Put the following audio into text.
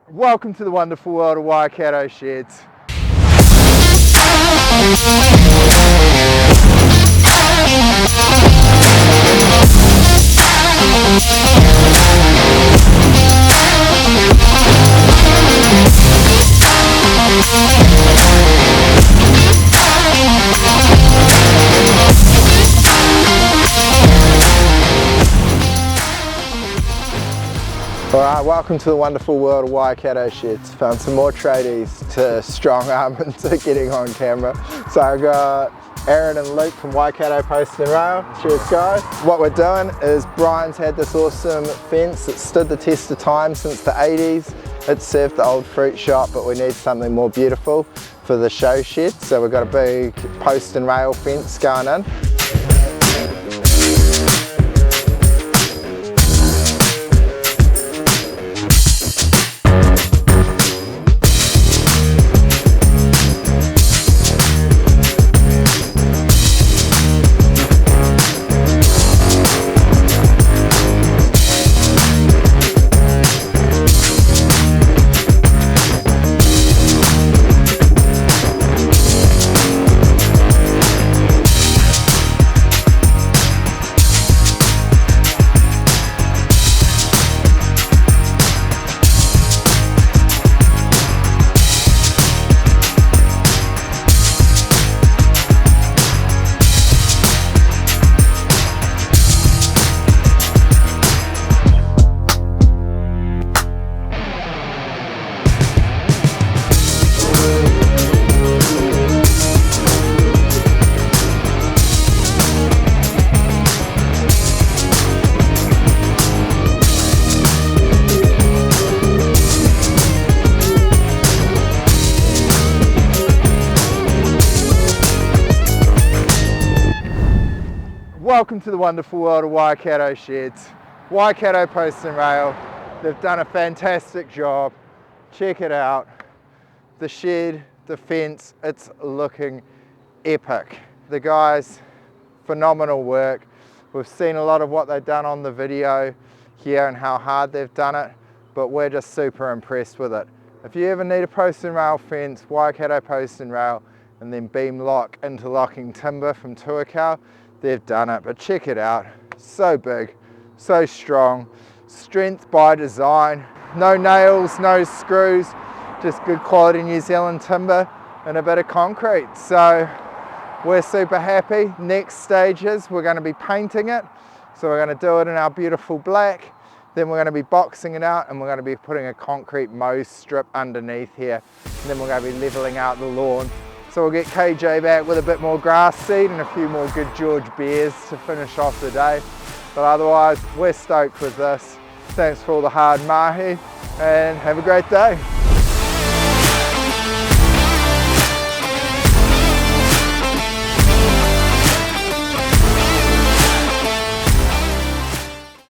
Welcome to the wonderful world of Waikato Sheds. Alright, welcome to the wonderful world of Waikato Sheds. Found some more tradies to strong arm into getting on camera. So I got Aaron and Luke from Waikato Post and Rail. Cheers guys. What we're doing is Brian's had this awesome fence that stood the test of time since the 80s. It served the old fruit shop, but we need something more beautiful for the show shed. So we've got a big post and rail fence going in. Welcome to the wonderful world of Waikato Sheds. Waikato Post and Rail, they've done a fantastic job. Check it out. The shed, the fence, it's looking epic. The guys, phenomenal work. We've seen a lot of what they've done on the video here and how hard they've done it, but we're just super impressed with it. If you ever need a post and rail fence, Waikato Post and Rail, and then beam lock interlocking timber from Tuakau, they've done it. But check it out, so big, so strong, strength by design, no nails, no screws, just good quality New Zealand timber and a bit of concrete. So we're super happy. Next stages, we're going to be painting it. So we're going to do it in our beautiful black, then we're going to be boxing it out and we're going to be putting a concrete mow strip underneath here, and then we're going to be leveling out the lawn. So we'll get KJ back with a bit more grass seed and a few more good George beers to finish off the day. But otherwise, we're stoked with this. Thanks for all the hard mahi and have a great day.